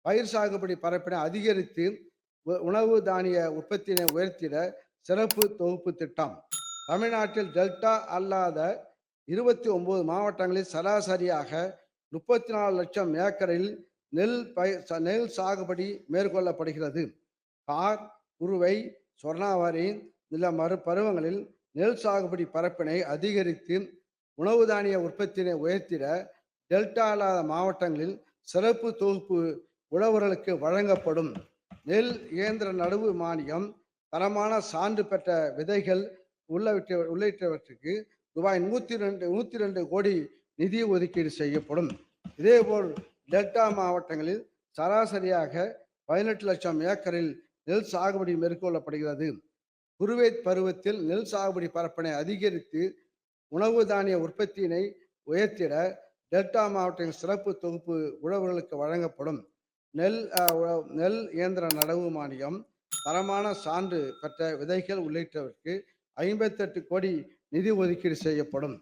பயிர் சாகுபடி பரப்பினை அதிகரித்து உணவு தானிய உற்பத்தியினை உயர்த்திட சிறப்பு தொகுப்பு திட்டம். தமிழ்நாட்டில் டெல்டா அல்லாத 29 மாவட்டங்களில் சராசரியாக 34 லட்சம் ஏக்கரில் நெல் சாகுபடி மேற்கொள்ளப்படுகிறது. கார், குறுவை, சொர்ணாவாரி நில பருவங்களில் நெல் சாகுபடி பரப்பினை அதிகரித்து உணவு தானிய உற்பத்தியினை உயர்த்திட டெல்டா அல்லாத மாவட்டங்களில் சிறப்பு தொகுப்பு உழவர்களுக்கு வழங்கப்படும். நெல் இயந்திர நடவு மானியம், தரமான சான்று பெற்ற விதைகள் உள்ளிட்டவற்றுக்கு ரூபாய் 102 கோடி நிதி ஒதுக்கீடு செய்யப்படும். இதேபோல் டெல்டா மாவட்டங்களில் சராசரியாக 18 லட்சம் ஏக்கரில் நெல் சாகுபடி மேற்கொள்ளப்படுகிறது. குறுவை பருவத்தில் நெல் சாகுபடி பரப்பினை அதிகரித்து உணவு தானிய உற்பத்தியினை உயர்த்திட டெல்டா மாவட்டத்தில் சிறப்பு தொகுப்பு உழவர்களுக்கு வழங்கப்படும். நெல் இயந்திர நடவு மானியம், தரமான சான்று பெற்ற விதைகள் உள்ளிட்டவற்றுக்கு 58 கோடி நிதி ஒதுக்கீடு செய்யப்படும்.